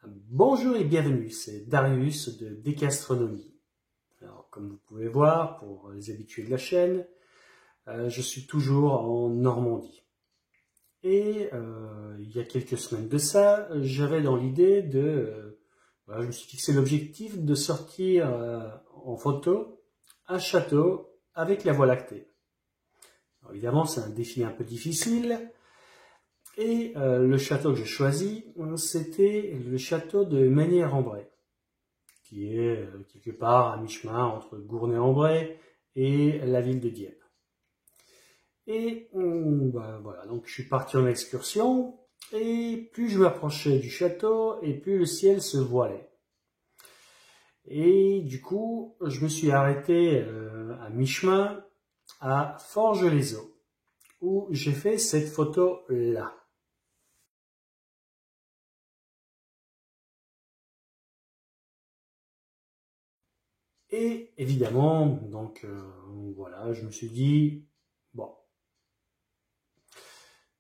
Bonjour et bienvenue, c'est Darius de Décastronomie. Alors, comme vous pouvez voir, pour les habitués de la chaîne, je suis toujours en Normandie. Et il y a quelques semaines de ça, j'avais dans l'idée de... je me suis fixé l'objectif de sortir en photo un château avec la Voie lactée. Alors, évidemment, c'est un défi un peu difficile. Et le château que j'ai choisi, c'était le château de Mesnières-en-Bray, qui est quelque part à mi-chemin entre Gournay-en-Bray et la ville de Dieppe. Et voilà, donc je suis parti en excursion, et plus je m'approchais du château, et plus le ciel se voilait. Et du coup, je me suis arrêté à mi-chemin à Forges-les-Eaux, où j'ai fait cette photo-là. Et évidemment, donc voilà, je me suis dit, bon,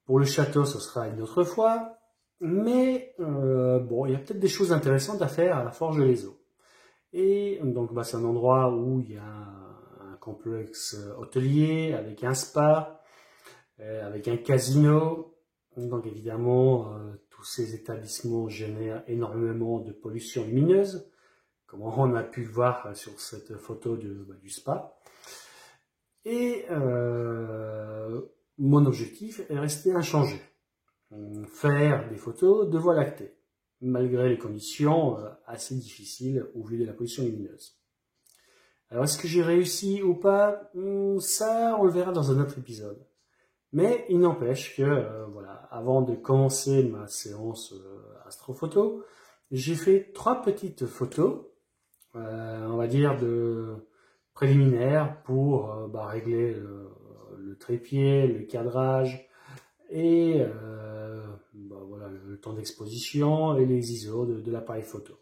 pour le château, ce sera une autre fois, mais bon, il y a peut-être des choses intéressantes à faire à Forges-les-Eaux. Et donc, c'est un endroit où il y a un complexe hôtelier avec un spa, avec un casino. Donc évidemment, tous ces établissements génèrent énormément de pollution lumineuse, comme on a pu le voir sur cette photo du spa. Et mon objectif est resté inchangé. Faire des photos de Voie lactée, malgré les conditions assez difficiles au vu de la pollution lumineuse. Alors, est-ce que j'ai réussi ou pas? Ça, on le verra dans un autre épisode. Mais il n'empêche que, voilà, avant de commencer ma séance astrophoto, j'ai fait 3 petites photos, on va dire de préliminaires pour régler le trépied, le cadrage et voilà, le temps d'exposition et les ISO de l'appareil photo.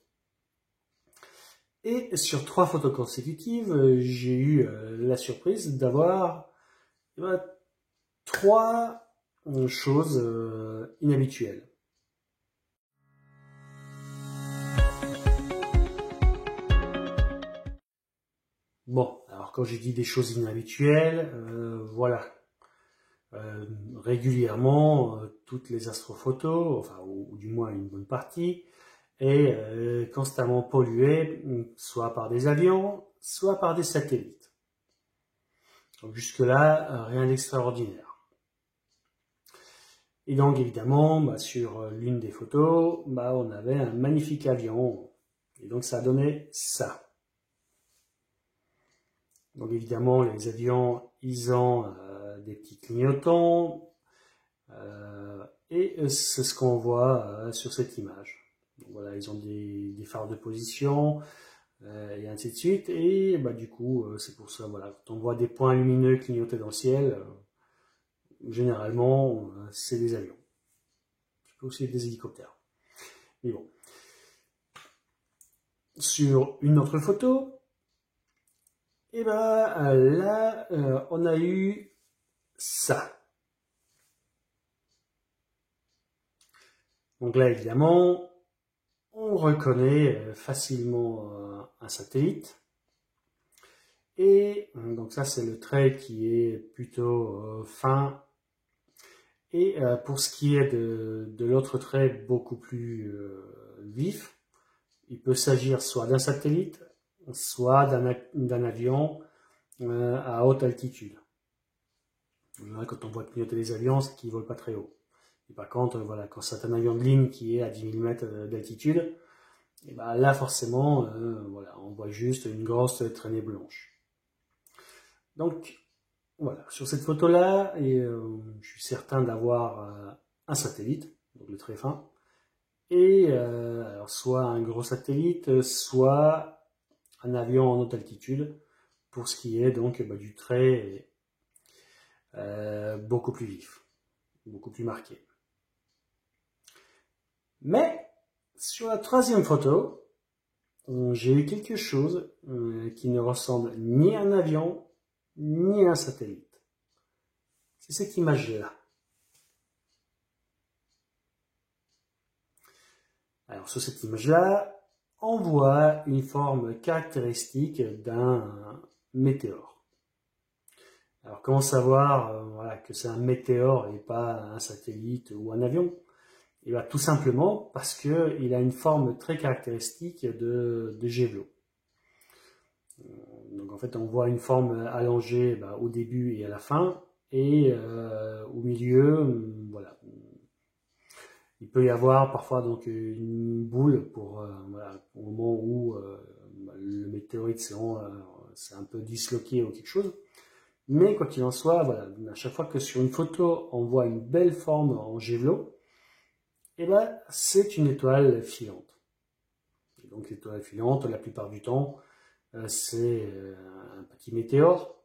Et sur 3 photos consécutives, j'ai eu la surprise d'avoir 3 choses inhabituelles. Bon, alors quand j'ai dit des choses inhabituelles, voilà. Régulièrement, toutes les astrophotos, enfin, ou du moins une bonne partie, est constamment polluée, soit par des avions, soit par des satellites. Donc jusque-là, rien d'extraordinaire. Et donc évidemment, sur l'une des photos, on avait un magnifique avion, et donc ça donnait ça. Donc évidemment, les avions, ils ont des petits clignotants, et c'est ce qu'on voit sur cette image. Donc voilà, ils ont des phares de position, et ainsi de suite, et du coup, c'est pour ça, voilà, quand on voit des points lumineux clignoter dans le ciel, généralement, c'est des avions. Ça peut aussi être des hélicoptères. Mais bon. Sur une autre photo, et là, on a eu ça. Donc là, évidemment, on reconnaît facilement un satellite. Et donc ça, c'est le trait qui est plutôt fin. Et pour ce qui est de l'autre trait beaucoup plus vif, il peut s'agir soit d'un satellite, soit d'un avion à haute altitude. Quand on voit clignoter les avions, c'est qu'ils ne volent pas très haut. Et par contre, voilà, quand c'est un avion de ligne qui est à 10 000 mètres d'altitude, et là forcément, voilà, on voit juste une grosse traînée blanche. Donc voilà, sur cette photo-là, je suis certain d'avoir un satellite, donc le très fin, et alors soit un gros satellite, soit un avion en haute altitude, pour ce qui est donc du trait beaucoup plus vif, beaucoup plus marqué. Mais sur la 3e photo, j'ai eu quelque chose qui ne ressemble ni à un avion, ni à un satellite. C'est cette image-là. Alors Alors sur cette image-là, on voit une forme caractéristique d'un météore. Alors comment savoir voilà, que c'est un météore et pas un satellite ou un avion? Et bien, tout simplement parce qu'il a une forme très caractéristique de jet d'eau. Donc en fait on voit une forme allongée au début et à la fin, et au milieu, voilà. Il peut y avoir parfois donc une boule pour voilà, au moment où le météorite c'est un peu disloqué ou quelque chose. Mais quoi qu'il en soit, voilà, à chaque fois que sur une photo on voit une belle forme en jet d'eau, et ben c'est une étoile filante. Et donc l'étoile filante, la plupart du temps, c'est un petit météore.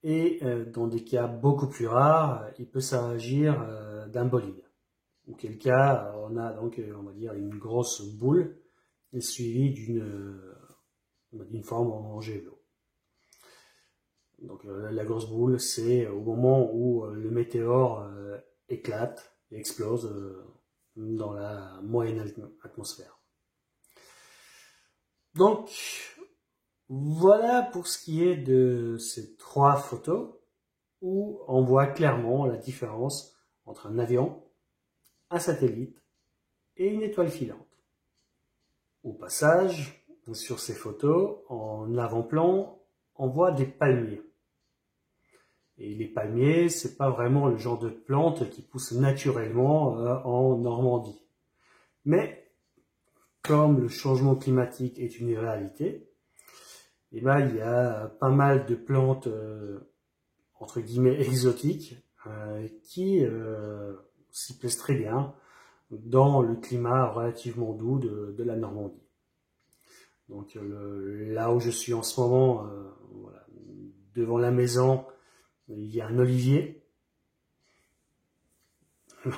Et dans des cas beaucoup plus rares, il peut s'agir d'un bolide. Auquel cas, on a donc, on va dire, une grosse boule suivie d'une forme en jet d'eau. Donc la grosse boule, c'est au moment où le météore éclate et explose dans la moyenne atmosphère. Donc, voilà pour ce qui est de ces trois photos où on voit clairement la différence entre un avion, un satellite et une étoile filante. Au passage, sur ces photos, en avant-plan, on voit des palmiers. Et les palmiers, c'est pas vraiment le genre de plante qui pousse naturellement en Normandie. Mais comme le changement climatique est une réalité, et ben, il y a pas mal de plantes entre guillemets exotiques qui s'y plaisent très bien dans le climat relativement doux de la Normandie. Donc là où je suis en ce moment, voilà, devant la maison, il y a un olivier,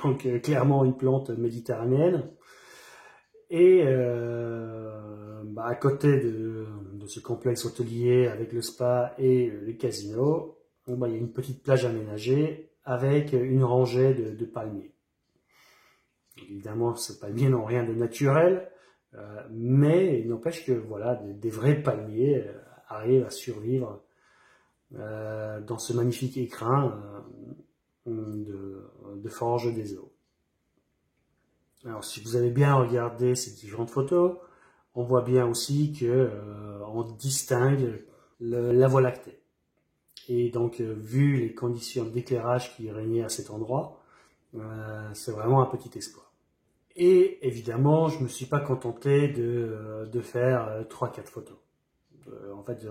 donc clairement une plante méditerranéenne. Et à côté de ce complexe hôtelier avec le spa et le casino, il y a une petite plage aménagée avec une rangée de palmiers. Évidemment, ces palmiers n'ont rien de naturel, mais il n'empêche que voilà, des vrais palmiers arrivent à survivre dans ce magnifique écrin de Forges des Eaux. Alors, si vous avez bien regardé ces différentes photos, on voit bien aussi que on distingue la Voie lactée. Et donc, vu les conditions d'éclairage qui régnaient à cet endroit, c'est vraiment un petit espoir. Et évidemment, je ne me suis pas contenté de faire 3-4 photos. En fait,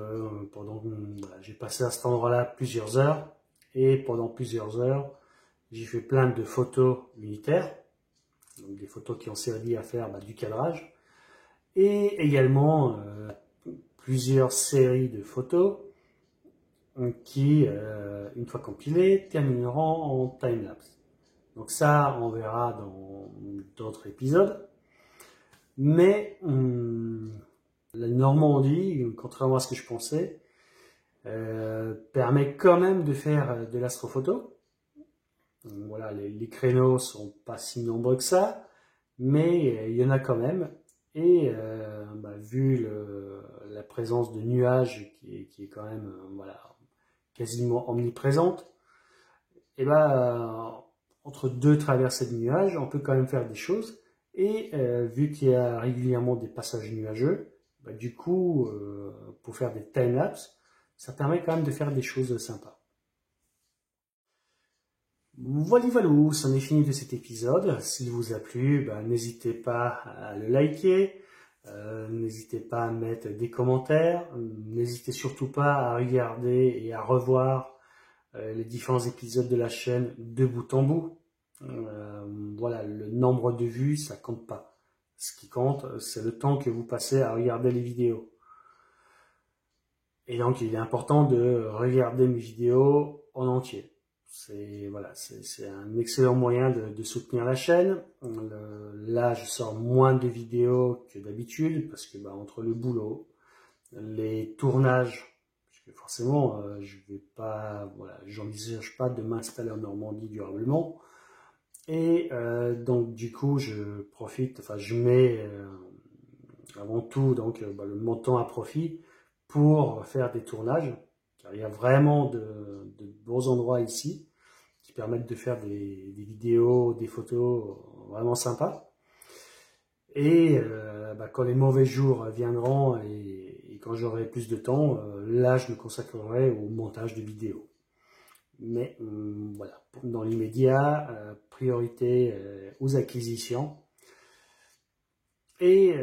j'ai passé à cet endroit-là plusieurs heures, et pendant plusieurs heures, j'ai fait plein de photos unitaires, donc des photos qui ont servi à faire du cadrage, et également plusieurs séries de photos qui, une fois compilées, termineront en time-lapse. Donc ça, on verra dans d'autres épisodes. Mais la Normandie, contrairement à ce que je pensais, permet quand même de faire de l'astrophoto. Voilà, les créneaux sont pas si nombreux que ça, mais il y en a quand même. Et vu la présence de nuages qui est quand même voilà, quasiment omniprésente, et entre deux traversées de nuages, on peut quand même faire des choses. Et vu qu'il y a régulièrement des passages nuageux, du coup, pour faire des time-lapse, ça permet quand même de faire des choses sympas. Voilà, c'en est fini de cet épisode. S'il vous a plu, n'hésitez pas à le liker, n'hésitez pas à mettre des commentaires, n'hésitez surtout pas à regarder et à revoir les différents épisodes de la chaîne de bout en bout. Voilà, le nombre de vues, ça compte pas. Ce qui compte, c'est le temps que vous passez à regarder les vidéos. Et donc, il est important de regarder mes vidéos en entier. C'est un excellent moyen de soutenir la chaîne. Là, je sors moins de vidéos que d'habitude parce que entre le boulot, les tournages, parce que forcément, j'envisage pas de m'installer en Normandie durablement. Et donc du coup, je profite, enfin je mets avant tout donc le montant à profit pour faire des tournages, car il y a vraiment de beaux endroits ici qui permettent de faire des vidéos, des photos vraiment sympas. Et quand les mauvais jours viendront et quand j'aurai plus de temps, là je me consacrerai au montage de vidéos. Mais voilà, dans l'immédiat, priorité aux acquisitions. Et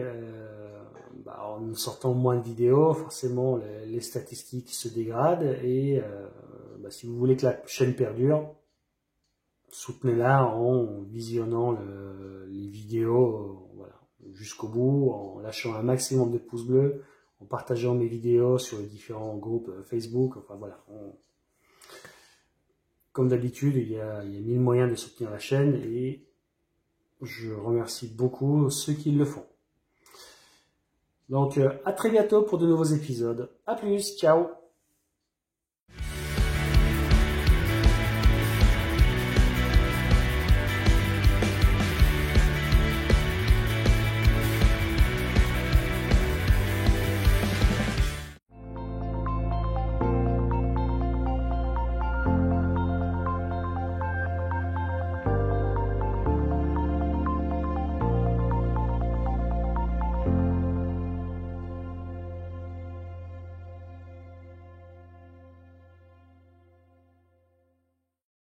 en sortant moins de vidéos, forcément les statistiques se dégradent. Et si vous voulez que la chaîne perdure, soutenez-la en visionnant les vidéos jusqu'au bout, en lâchant un maximum de pouces bleus, en partageant mes vidéos sur les différents groupes Facebook. Enfin voilà, comme d'habitude, il y a 1000 moyens de soutenir la chaîne et je remercie beaucoup ceux qui le font. Donc à très bientôt pour de nouveaux épisodes. À plus, ciao!